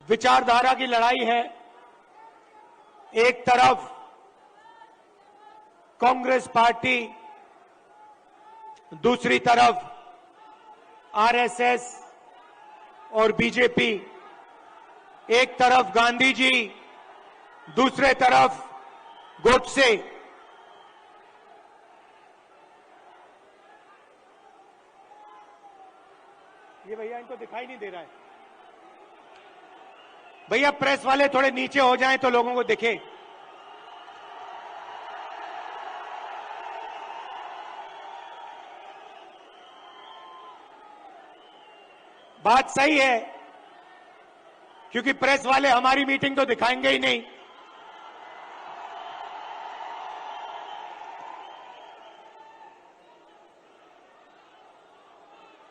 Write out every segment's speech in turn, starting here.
विचारधारा की लड़ाई है। एक तरफ कांग्रेस पार्टी, दूसरी तरफ आरएसएस और बीजेपी, एक तरफ गांधी जी, दूसरे तरफ गोडसे। ये भैया इनको दिखाई नहीं दे रहा है। भैया प्रेस वाले थोड़े नीचे हो जाएं तो लोगों को दिखे। बात सही है, क्योंकि प्रेस वाले हमारी मीटिंग तो दिखाएंगे ही नहीं।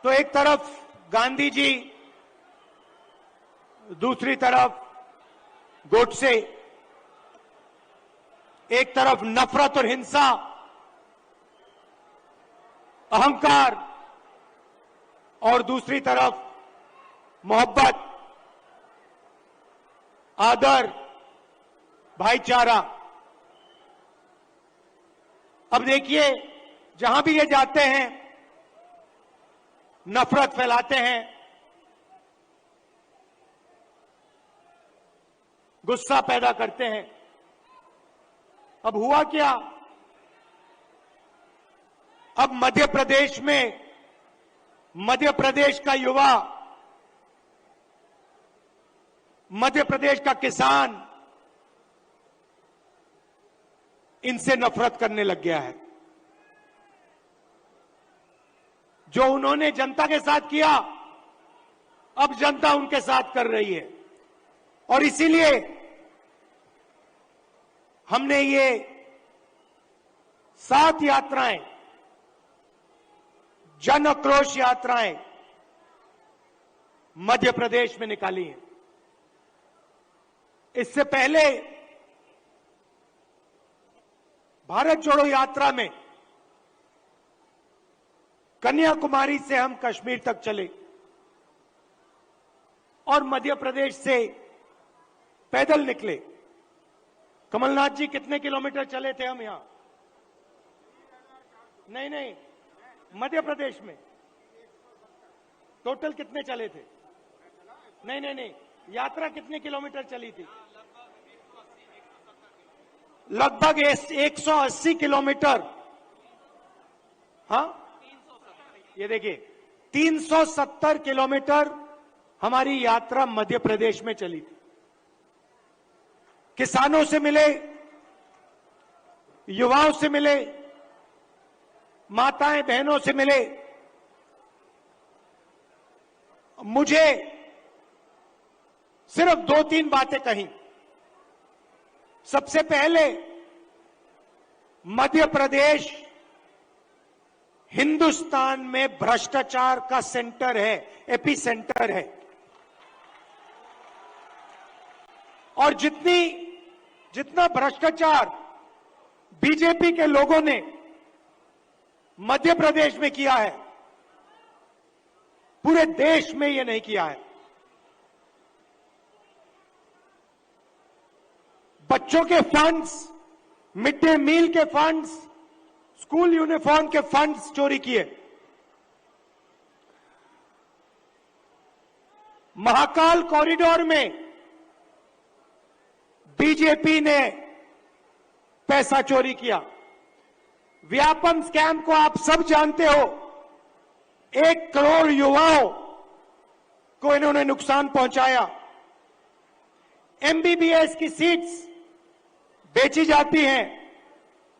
तो एक तरफ गांधी जी, दूसरी तरफ गोडसे, एक तरफ नफरत और हिंसा, अहंकार, और दूसरी तरफ मोहब्बत, आदर, भाईचारा। अब देखिए, जहां भी ये जाते हैं नफरत फैलाते हैं, गुस्सा पैदा करते हैं। अब हुआ क्या? अब मध्य प्रदेश में, मध्य प्रदेश का युवा, मध्य प्रदेश का किसान इनसे नफरत करने लग गया है। जो उन्होंने जनता के साथ किया, अब जनता उनके साथ कर रही है। और इसीलिए हमने ये 7 यात्राएं, जन आक्रोश यात्राएं मध्य प्रदेश में निकाली हैं। इससे पहले भारत जोड़ो यात्रा में कन्याकुमारी से हम कश्मीर तक चले और मध्य प्रदेश से पैदल निकले। कमलनाथ जी, कितने किलोमीटर चले थे हम यहां? नहीं, मध्य प्रदेश में टोटल कितने चले थे? नहीं, यात्रा कितने किलोमीटर चली थी? लगभग 180 किलोमीटर। हाँ, ये देखिए 370 किलोमीटर हमारी यात्रा मध्य प्रदेश में चली थी। किसानों से मिले, युवाओं से मिले, माताएं बहनों से मिले। मुझे सिर्फ 2-3 बातें कही। सबसे पहले, मध्य प्रदेश हिंदुस्तान में भ्रष्टाचार का सेंटर है, एपी सेंटर है। और जितना भ्रष्टाचार बीजेपी के लोगों ने मध्य प्रदेश में किया है, पूरे देश में ये नहीं किया है। बच्चों के फंड्स, मिड डे मील के फंड्स, स्कूल यूनिफॉर्म के फंड्स चोरी किए। महाकाल कॉरिडोर में बीजेपी ने पैसा चोरी किया। व्यापम स्कैम को आप सब जानते हो। 1 करोड़ युवाओं को इन्होंने नुकसान पहुंचाया। एमबीबीएस की सीट्स बेची जाती हैं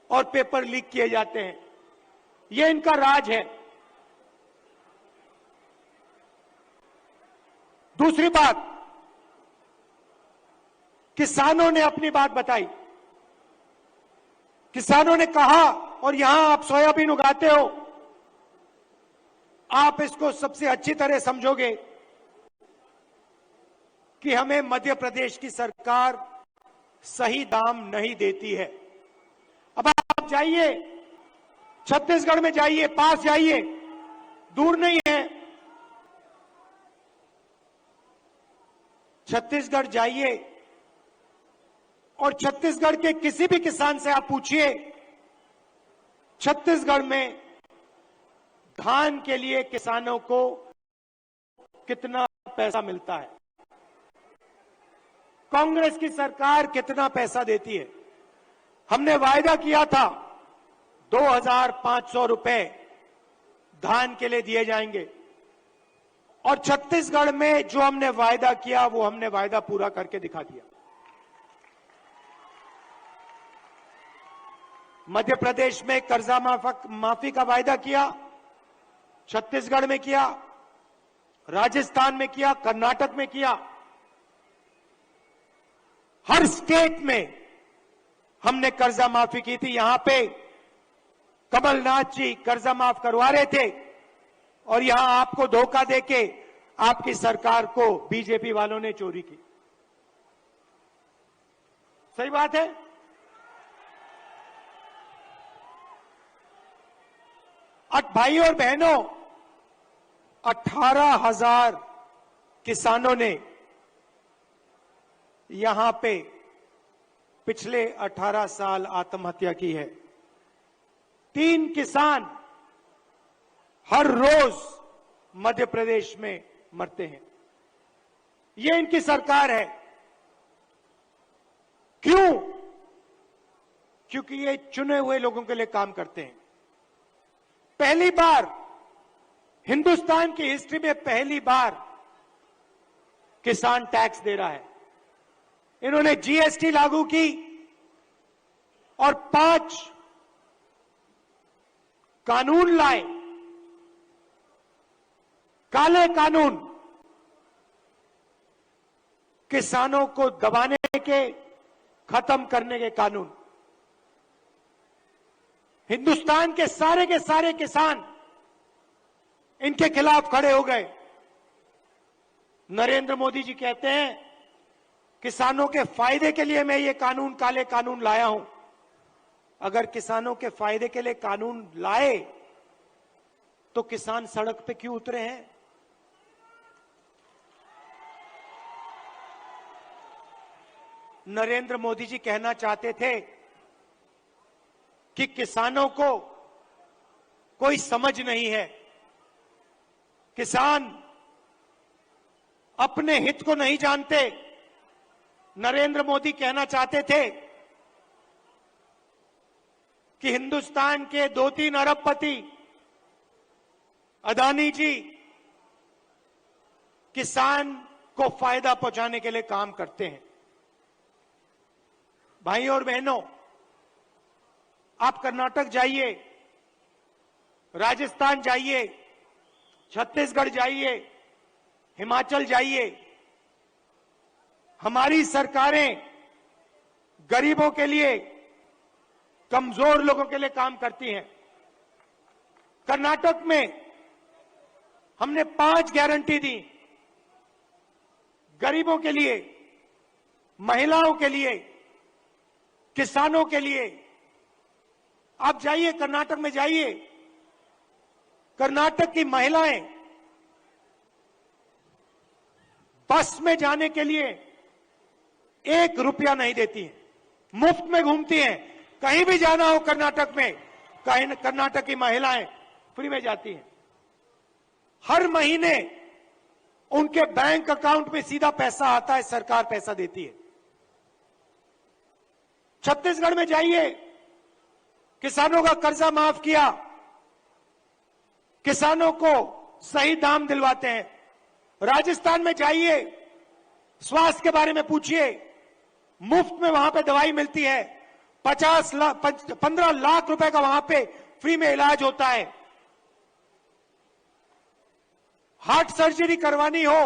और पेपर लीक किए जाते हैं। यह इनका राज है। दूसरी बात, किसानों ने अपनी बात बताई। किसानों ने कहा, और यहां आप सोयाबीन उगाते हो, आप इसको सबसे अच्छी तरह समझोगे कि हमें मध्य प्रदेश की सरकार सही दाम नहीं देती है। अब आप जाइए, छत्तीसगढ़ में जाइए, पास जाइए, दूर नहीं है। छत्तीसगढ़ जाइए और छत्तीसगढ़ के किसी भी किसान से आप पूछिए, छत्तीसगढ़ में धान के लिए किसानों को कितना पैसा मिलता है, कांग्रेस की सरकार कितना पैसा देती है। हमने वायदा किया था 2,500 रुपए धान के लिए दिए जाएंगे और छत्तीसगढ़ में जो हमने वायदा किया वो हमने वायदा पूरा करके दिखा दिया। मध्य प्रदेश में कर्जा माफी का वायदा किया, छत्तीसगढ़ में किया, राजस्थान में किया, कर्नाटक में किया। हर स्टेट में हमने कर्जा माफी की थी। यहां पे कमलनाथ जी कर्जा माफ करवा रहे थे और यहां आपको धोखा देके आपकी सरकार को बीजेपी वालों ने चोरी की। सही बात है। भाई और बहनों, 18,000 किसानों ने यहां पे पिछले 18 साल आत्महत्या की है। 3 किसान हर रोज मध्य प्रदेश में मरते हैं। ये इनकी सरकार है। क्यों? क्योंकि ये चुने हुए लोगों के लिए काम करते हैं। पहली बार हिंदुस्तान की हिस्ट्री में पहली बार किसान टैक्स दे रहा है। इन्होंने जीएसटी लागू की और 5 कानून लाए, काले कानून, किसानों को दबाने के, खत्म करने के कानून। हिंदुस्तान के सारे किसान इनके खिलाफ खड़े हो गए। नरेंद्र मोदी जी कहते हैं किसानों के फायदे के लिए मैं ये कानून, काले कानून लाया हूं। अगर किसानों के फायदे के लिए कानून लाए तो किसान सड़क पे क्यों उतरे हैं? नरेंद्र मोदी जी कहना चाहते थे कि किसानों को कोई समझ नहीं है, किसान अपने हित को नहीं जानते। नरेंद्र मोदी कहना चाहते थे कि हिंदुस्तान के 2-3 अरबपति अदानी जी किसान को फायदा पहुंचाने के लिए काम करते हैं। भाई और बहनों, आप कर्नाटक जाइए, राजस्थान जाइए, छत्तीसगढ़ जाइए, हिमाचल जाइए, हमारी सरकारें गरीबों के लिए, कमजोर लोगों के लिए काम करती हैं। कर्नाटक में हमने 5 गारंटी दी, गरीबों के लिए, महिलाओं के लिए, किसानों के लिए। आप जाइए, कर्नाटक में जाइए, कर्नाटक की महिलाएं बस में जाने के लिए 1 रुपया नहीं देती हैं, मुफ्त में घूमती हैं। कहीं भी जाना हो कर्नाटक में, कर्नाटक की महिलाएं फ्री में जाती हैं। हर महीने उनके बैंक अकाउंट में सीधा पैसा आता है, सरकार पैसा देती है। छत्तीसगढ़ में जाइए, किसानों का कर्जा माफ किया, किसानों को सही दाम दिलवाते हैं। राजस्थान में जाइए, स्वास्थ्य के बारे में पूछिए, मुफ्त में वहां पे दवाई मिलती है। 15 लाख रुपए का वहां पे फ्री में इलाज होता है। हार्ट सर्जरी करवानी हो,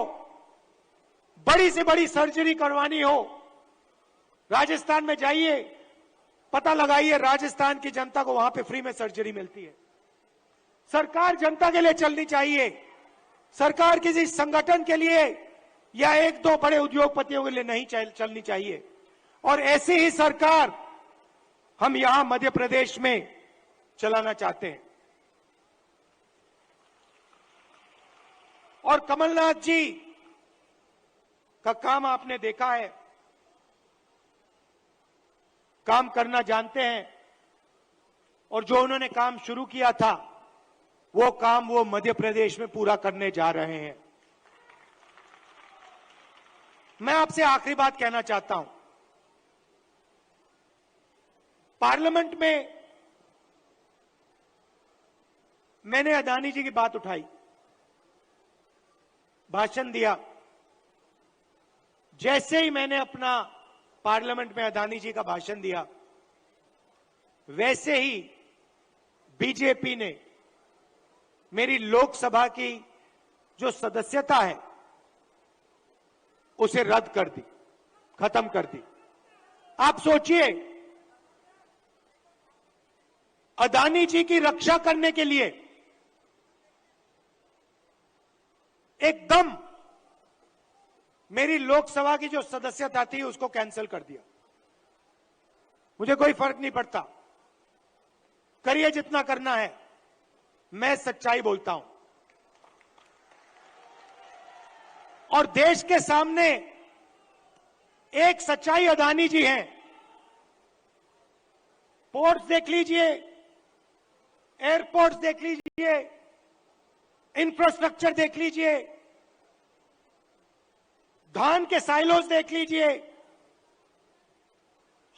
बड़ी से बड़ी सर्जरी करवानी हो, राजस्थान में जाइए, पता लगाइए, राजस्थान की जनता को वहां पे फ्री में सर्जरी मिलती है। सरकार जनता के लिए चलनी चाहिए। सरकार किसी संगठन के लिए या 1-2 बड़े उद्योगपतियों के लिए नहीं चलनी चाहिए। और ऐसी ही सरकार हम यहां मध्य प्रदेश में चलाना चाहते हैं। का काम आपने देखा है, काम करना जानते हैं, और जो उन्होंने काम शुरू किया था वो काम वो मध्य प्रदेश में पूरा करने जा रहे हैं। मैं आपसे आखिरी बात कहना चाहता हूं, पार्लियामेंट में मैंने अदानी जी की बात उठाई, भाषण दिया। जैसे ही मैंने अपना पार्लियामेंट में अदानी जी का भाषण दिया, वैसे ही बीजेपी ने मेरी लोकसभा की जो सदस्यता है उसे रद्द कर दी, खत्म कर दी। आप सोचिए, अदानी जी की रक्षा करने के लिए एकदम मेरी लोकसभा की जो सदस्यता थी उसको कैंसिल कर दिया। मुझे कोई फर्क नहीं पड़ता, करिए जितना करना है, मैं सच्चाई बोलता हूं। और देश के सामने एक सच्चाई अदानी जी हैं। पोर्ट्स देख लीजिए, एयरपोर्ट्स देख लीजिए, इंफ्रास्ट्रक्चर देख लीजिए, धान के साइलोज देख लीजिए,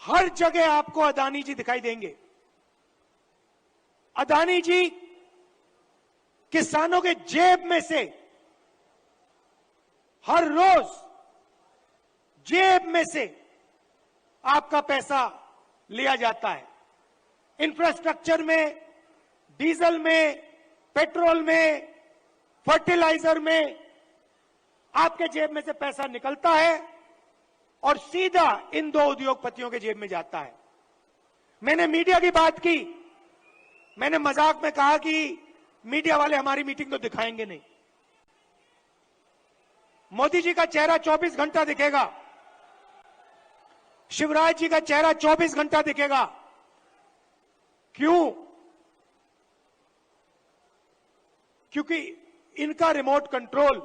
हर जगह आपको अदानी जी दिखाई देंगे। अदानी जी किसानों के जेब में से हर रोज जेब में से आपका पैसा लिया जाता है। इंफ्रास्ट्रक्चर में, डीजल में, पेट्रोल में, फर्टिलाइजर में आपके जेब में से पैसा निकलता है और सीधा इन दो उद्योगपतियों के जेब में जाता है। मैंने मीडिया की बात की, मैंने मजाक में कहा कि मीडिया वाले हमारी मीटिंग तो दिखाएंगे नहीं। मोदी जी का चेहरा 24 घंटा दिखेगा, शिवराज जी का चेहरा 24 घंटा दिखेगा। क्यों? क्योंकि इनका रिमोट कंट्रोल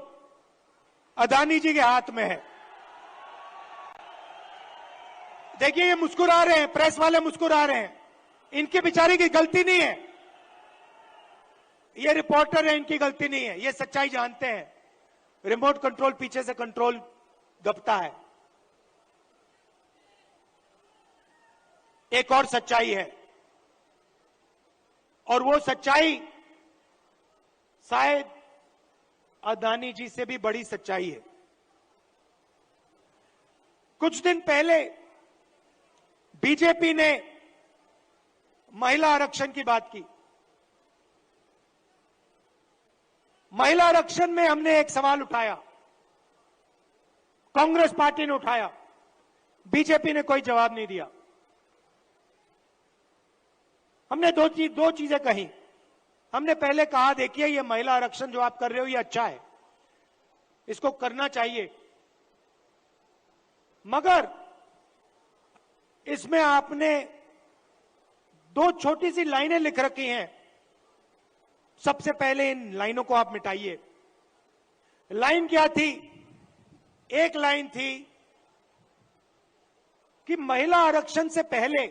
अदानी जी के हाथ में है। देखिए, ये मुस्कुरा रहे हैं, प्रेस वाले मुस्कुरा रहे हैं, इनके बेचारे की गलती नहीं है, ये रिपोर्टर है, इनकी गलती नहीं है, ये सच्चाई जानते हैं। रिमोट कंट्रोल पीछे से कंट्रोल दबता है। एक और सच्चाई है, और वो सच्चाई शायद अदानी जी से भी बड़ी सच्चाई है। कुछ दिन पहले बीजेपी ने महिला आरक्षण की बात की। महिला आरक्षण में हमने एक सवाल उठाया, कांग्रेस पार्टी ने उठाया, बीजेपी ने कोई जवाब नहीं दिया। हमने दो चीजें कही। हमने पहले कहा, देखिए ये महिला आरक्षण जो आप कर रहे हो ये अच्छा है, इसको करना चाहिए, मगर इसमें आपने दो छोटी सी लाइनें लिख रखी हैं। सबसे पहले इन लाइनों को आप मिटाइए। लाइन क्या थी? एक लाइन थी कि महिला आरक्षण से पहले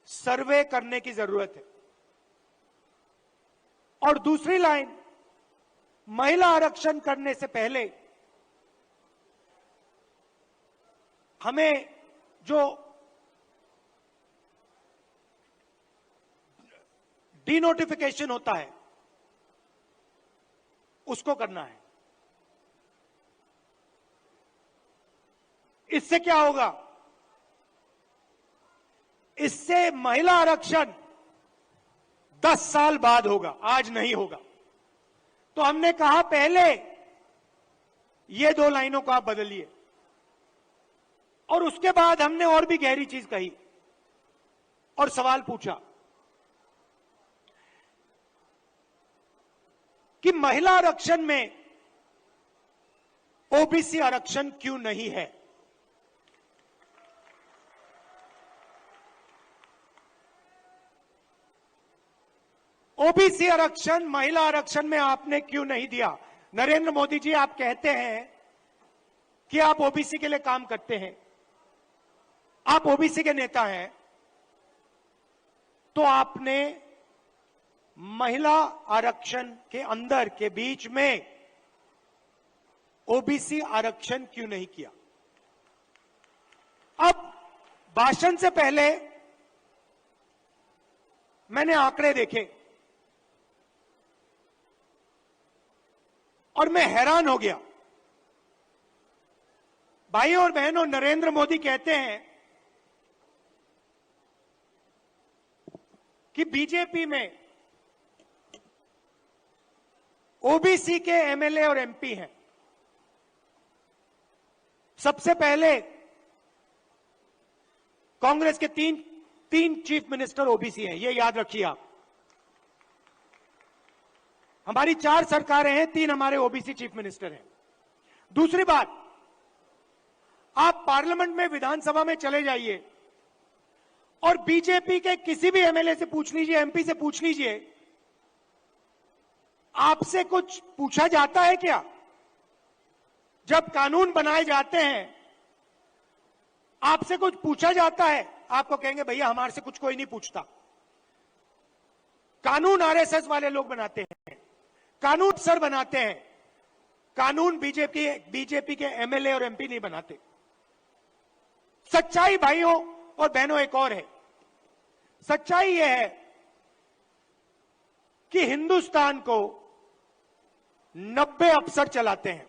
सर्वे करने की जरूरत है, और दूसरी लाइन, महिला आरक्षण करने से पहले हमें जो डीनोटिफिकेशन होता है उसको करना है। इससे क्या होगा? इससे महिला आरक्षण 10 साल बाद होगा, आज नहीं होगा। तो हमने कहा पहले ये दो लाइनों को आप बदलिए, और उसके बाद हमने और भी गहरी चीज कही और सवाल पूछा कि महिला आरक्षण में ओबीसी आरक्षण क्यों नहीं है? ओबीसी आरक्षण महिला आरक्षण में आपने क्यों नहीं दिया? नरेंद्र मोदी जी, आप कहते हैं कि आप ओबीसी के लिए काम करते हैं, आप ओबीसी के नेता हैं, तो आपने महिला आरक्षण के अंदर के बीच में ओबीसी आरक्षण क्यों नहीं किया? अब भाषण से पहले मैंने आंकड़े देखे और मैं हैरान हो गया। भाइयों और बहनों, नरेंद्र मोदी कहते हैं कि बीजेपी में ओबीसी के एमएलए और एमपी हैं। सबसे पहले कांग्रेस के तीन चीफ मिनिस्टर ओबीसी हैं, ये याद रखिए आप। हमारी 4 सरकारें हैं, 3 हमारे ओबीसी चीफ मिनिस्टर हैं। दूसरी बात, आप पार्लियामेंट में, विधानसभा में चले जाइए और बीजेपी के किसी भी एमएलए से पूछ लीजिए, एमपी से पूछ लीजिए, आपसे कुछ पूछा जाता है क्या? जब कानून बनाए जाते हैं आपसे कुछ पूछा जाता है? आपको कहेंगे भैया हमारे से कुछ कोई नहीं पूछता। कानून आरएसएस वाले लोग बनाते हैं, कानून अफसर बनाते हैं, कानून बीजेपी के एमएलए और एमपी नहीं बनाते। सच्चाई भाइयों और बहनों एक और है। सच्चाई यह है कि हिंदुस्तान को 90 अफसर चलाते हैं।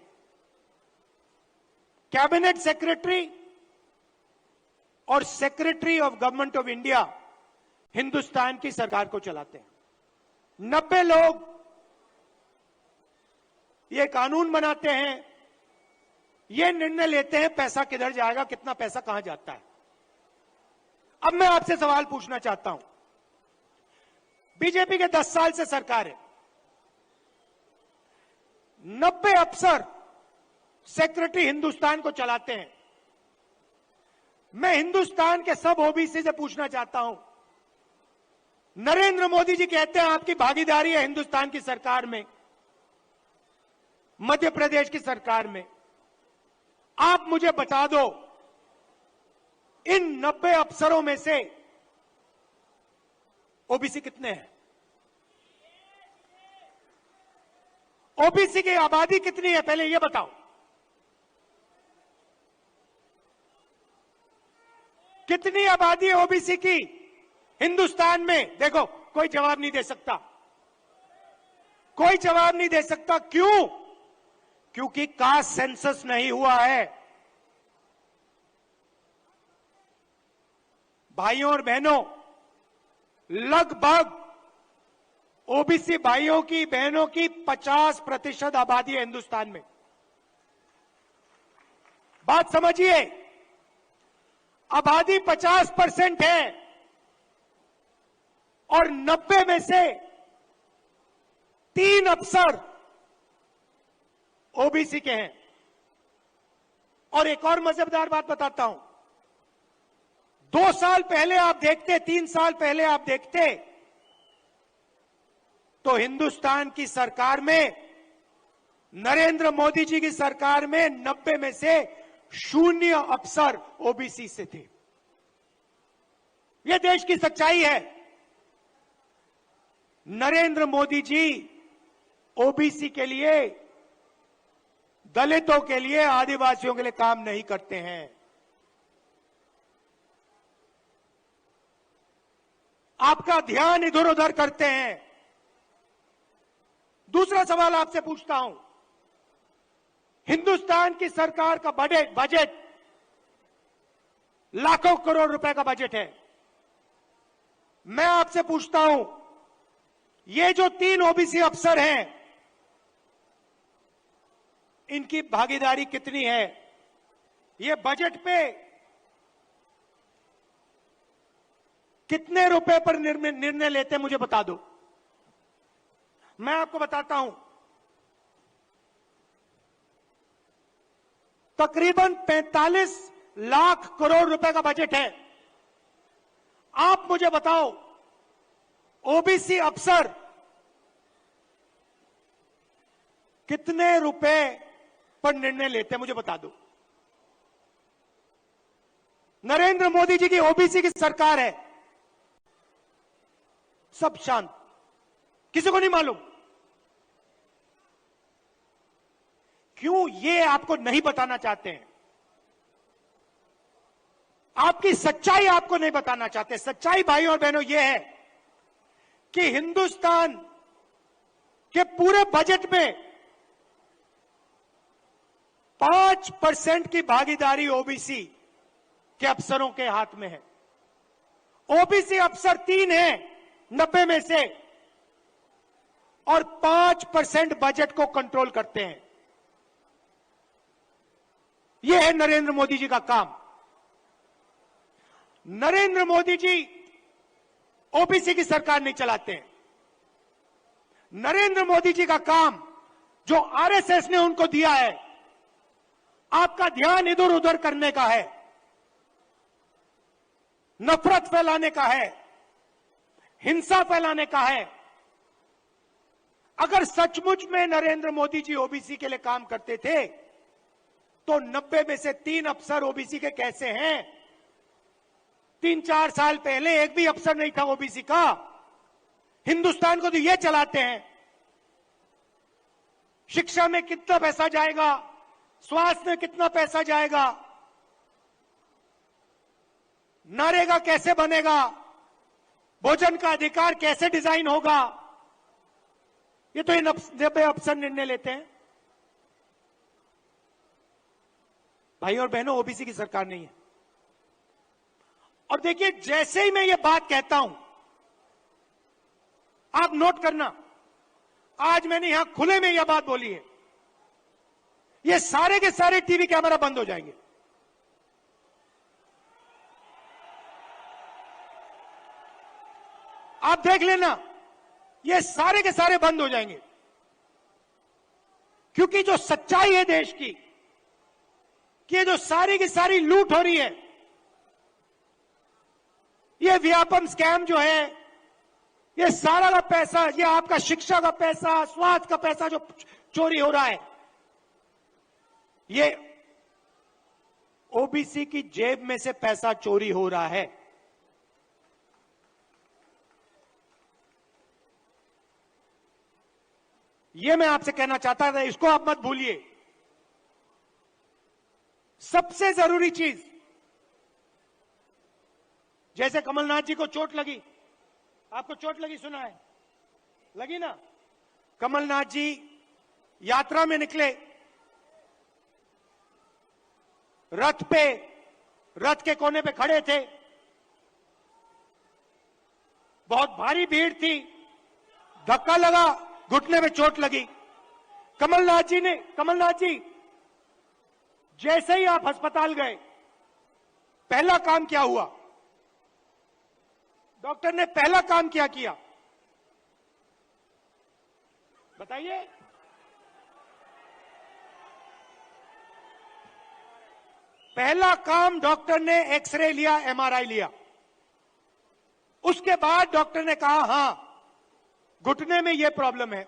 कैबिनेट सेक्रेटरी और secretary of government of India Hindustan की सरकार को चलाते हैं। 90 लोग ये कानून बनाते हैं, ये निर्णय लेते हैं पैसा किधर जाएगा, कितना पैसा कहां जाता है। अब मैं आपसे सवाल पूछना चाहता हूं, बीजेपी के 10 साल से सरकार है, 90 अफसर सेक्रेटरी हिंदुस्तान को चलाते हैं। मैं हिंदुस्तान के सब ओबीसी से पूछना चाहता हूं, नरेंद्र मोदी जी कहते हैं आपकी भागीदारी है हिंदुस्तान की सरकार में, मध्य प्रदेश की सरकार में। आप मुझे बता दो, इन 90 अफसरों में से ओबीसी कितने हैं? ओबीसी की आबादी कितनी है पहले यह बताओ। कितनी आबादी है ओबीसी की हिंदुस्तान में? देखो, कोई जवाब नहीं दे सकता, कोई जवाब नहीं दे सकता। क्यों? क्योंकि कास्ट सेंसस नहीं हुआ है। भाइयों और बहनों, लगभग ओबीसी भाइयों की, बहनों की 50% आबादी है हिंदुस्तान में। बात समझिए, आबादी 50% है और 90 में से 3 अफसर ओबीसी के हैं। और एक और मजेदार बात बताता हूं, 2 साल पहले आप देखते, 3 साल पहले आप देखते तो हिंदुस्तान की सरकार में, नरेंद्र मोदी जी की सरकार में 90 में से 0 अफसर ओबीसी से थे। यह देश की सच्चाई है। नरेंद्र मोदी जी ओबीसी के लिए, दलितों के लिए, आदिवासियों के लिए काम नहीं करते हैं। आपका ध्यान इधर उधर करते हैं। दूसरा सवाल आपसे पूछता हूं, हिंदुस्तान की सरकार का बजट लाखों करोड़ रुपए का बजट है। मैं आपसे पूछता हूं, ये जो 3 ओबीसी अफसर हैं, इनकी भागीदारी कितनी है? ये बजट पे कितने रुपए पर निर्णय लेते हैं, मुझे बता दो। मैं आपको बताता हूं, तकरीबन 45 लाख करोड़ रुपए का बजट है। आप मुझे बताओ, ओबीसी अफसर कितने रुपए पर निर्णय लेते हैं मुझे बता दो। नरेंद्र मोदी जी की ओबीसी की सरकार है, सब शांत, किसी को नहीं मालूम। क्यों? ये आपको नहीं बताना चाहते हैं, आपकी सच्चाई आपको नहीं बताना चाहते। सच्चाई भाइयों और बहनों ये है कि हिंदुस्तान के पूरे बजट में 5% की भागीदारी ओबीसी के अफसरों के हाथ में है। ओबीसी अफसर 3 हैं 90 में से, और 5% बजट को कंट्रोल करते हैं। यह है नरेंद्र मोदी जी का काम। नरेंद्र मोदी जी ओबीसी की सरकार नहीं चलाते हैं। नरेंद्र मोदी जी का काम जो आरएसएस ने उनको दिया है, आपका ध्यान इधर उधर करने का है, नफरत फैलाने का है, हिंसा फैलाने का है। अगर सचमुच में नरेंद्र मोदी जी ओबीसी के लिए काम करते थे तो 90 में से 3 अफसर ओबीसी के कैसे हैं? 3-4 साल पहले एक भी अफसर नहीं था ओबीसी का। हिंदुस्तान को तो ये चलाते हैं। शिक्षा में कितना पैसा जाएगा, स्वास्थ्य में कितना पैसा जाएगा, नरेगा कैसे बनेगा, भोजन का अधिकार कैसे डिजाइन होगा, ये तो इन 90 अफसर निर्णय लेते हैं। भाई और बहनों, ओबीसी की सरकार नहीं है। और देखिए, जैसे ही मैं ये बात कहता हूं, आप नोट करना, आज मैंने यहां खुले में यह बात बोली है, ये सारे के सारे टीवी कैमरा बंद हो जाएंगे। आप देख लेना, ये सारे के सारे बंद हो जाएंगे। क्योंकि जो सच्चाई है देश की, कि ये जो सारी की सारी लूट हो रही है, ये व्यापम स्कैम जो है, ये सारा का पैसा, ये आपका शिक्षा का पैसा, स्वास्थ्य का पैसा जो चोरी हो रहा है, ये ओबीसी की जेब में से पैसा चोरी हो रहा है। ये मैं आपसे कहना चाहता था, इसको आप मत भूलिए। सबसे जरूरी चीज, जैसे कमलनाथ जी को चोट लगी, आपको चोट लगी, सुना है, लगी ना? कमलनाथ जी यात्रा में निकले, रथ पे, रथ के कोने पे खड़े थे, बहुत भारी भीड़ थी, धक्का लगा, घुटने में चोट लगी। कमलनाथ जी जैसे ही आप अस्पताल गए, पहला काम क्या हुआ? डॉक्टर ने पहला काम क्या किया बताइए? पहला काम डॉक्टर ने एक्सरे लिया, एमआरआई लिया। उसके बाद डॉक्टर ने कहा, हां, घुटने में यह प्रॉब्लम है।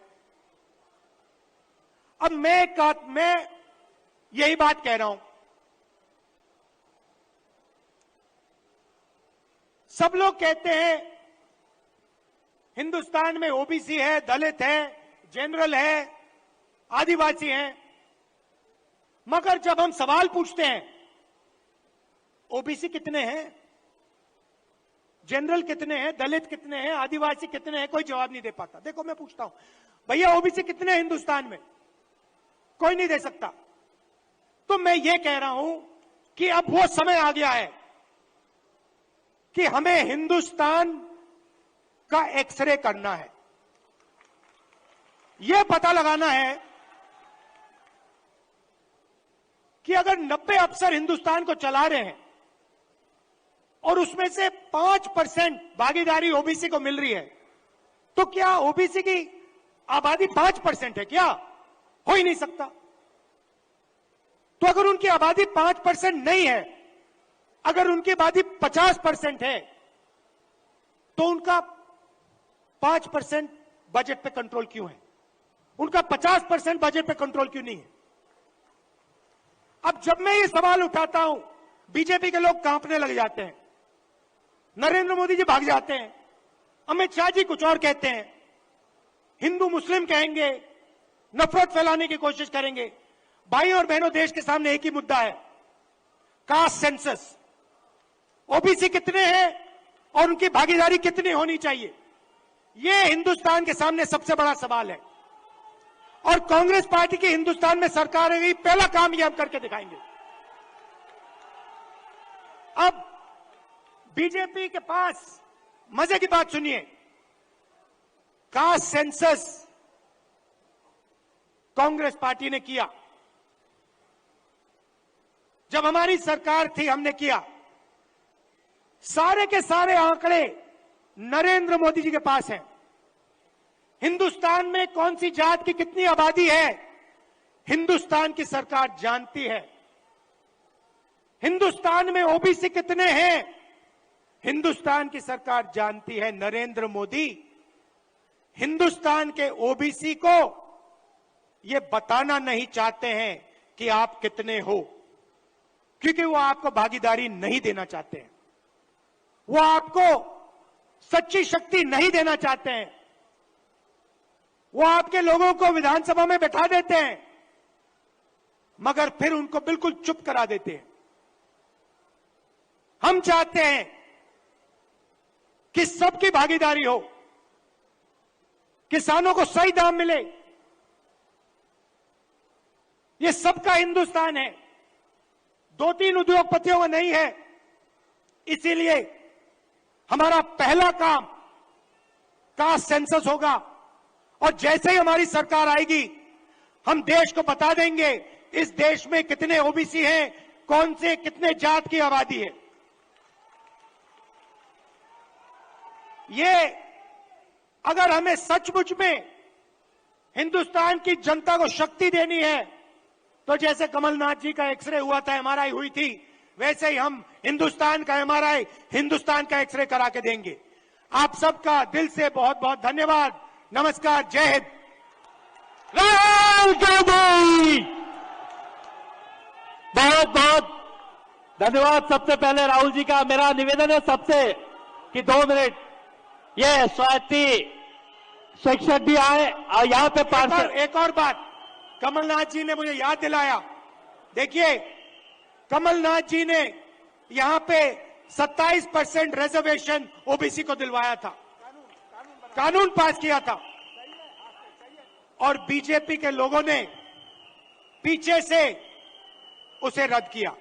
अब मैं यही बात कह रहा हूं, सब लोग कहते हैं हिंदुस्तान में ओबीसी है, दलित है, जनरल है, आदिवासी हैं, मगर जब हम सवाल पूछते हैं ओबीसी कितने हैं, जनरल कितने हैं, दलित कितने हैं, आदिवासी कितने हैं, कोई जवाब नहीं दे पाता। देखो, मैं पूछता हूं, भैया ओबीसी कितने हैं हिंदुस्तान में? कोई नहीं दे सकता। तो मैं ये कह रहा हूं कि अब वो समय आ गया है कि हमें हिंदुस्तान का एक्सरे करना है। यह पता लगाना है कि अगर 90 अफसर हिंदुस्तान को चला रहे हैं और उसमें से 5% भागीदारी ओबीसी को मिल रही है, तो क्या ओबीसी की आबादी 5% है? क्या हो ही नहीं सकता। तो अगर उनकी आबादी 5% नहीं है, अगर उनकी आबादी 50% है, तो उनका 5% बजट पे कंट्रोल क्यों है? उनका 50% बजट पे कंट्रोल क्यों नहीं है? अब जब मैं ये सवाल उठाता हूं, बीजेपी के लोग कांपने लग जाते हैं, नरेंद्र मोदी जी भाग जाते हैं, अमित शाह जी कुछ और कहते हैं, हिंदू मुस्लिम कहेंगे, नफरत फैलाने की कोशिश करेंगे। भाई और बहनों, देश के सामने एक ही मुद्दा है, कास्ट सेंसस। ओबीसी कितने हैं और उनकी भागीदारी कितनी होनी चाहिए, यह हिंदुस्तान के सामने सबसे बड़ा सवाल है। और कांग्रेस पार्टी की हिंदुस्तान में सरकार है, पहला काम यह हम करके दिखाएंगे। अब बीजेपी के पास मजे की बात सुनिए, कास्ट सेंसस कांग्रेस पार्टी ने किया, जब हमारी सरकार थी हमने किया। सारे के सारे आंकड़े नरेंद्र मोदी जी के पास हैं। हिंदुस्तान में कौन सी जात की कितनी आबादी है, हिंदुस्तान की सरकार जानती है। हिंदुस्तान में ओबीसी कितने हैं, हिंदुस्तान की सरकार जानती है। नरेंद्र मोदी हिंदुस्तान के ओबीसी को यह बताना नहीं चाहते हैं कि आप कितने हो, क्योंकि वो आपको भागीदारी नहीं देना चाहते हैं, वो आपको सच्ची शक्ति नहीं देना चाहते हैं। वो आपके लोगों को विधानसभा में बैठा देते हैं, मगर फिर उनको बिल्कुल चुप करा देते हैं। हम चाहते हैं कि सबकी भागीदारी हो, किसानों को सही दाम मिले। ये सबका हिंदुस्तान है, 2-3 उद्योगपतियों में नहीं है। इसीलिए हमारा पहला काम कास्ट सेंसस होगा, और जैसे ही हमारी सरकार आएगी हम देश को बता देंगे इस देश में कितने ओबीसी हैं, कौन से कितने जात की आबादी है। ये अगर हमें सचमुच में हिंदुस्तान की जनता को शक्ति देनी है, तो जैसे कमलनाथ जी का एक्सरे हुआ था, एमआरआई हुई थी, वैसे ही हम हिंदुस्तान का एमआरआई, हिंदुस्तान का एक्सरे करा के देंगे। आप सबका दिल से बहुत बहुत धन्यवाद। नमस्कार, जय हिंद। राहुल गांधी, बहुत बहुत धन्यवाद। सबसे पहले राहुल जी का मेरा निवेदन है सबसे कि 2 मिनट ये स्वाति शिक्षक भी आए और यहाँ पे पार्षद। एक और बात, कमलनाथ जी ने मुझे याद दिलाया। देखिए, कमलनाथ जी ने यहां पे 27% रिजर्वेशन ओबीसी को दिलवाया था, कानून पास किया था, और बीजेपी के लोगों ने पीछे से उसे रद्द किया।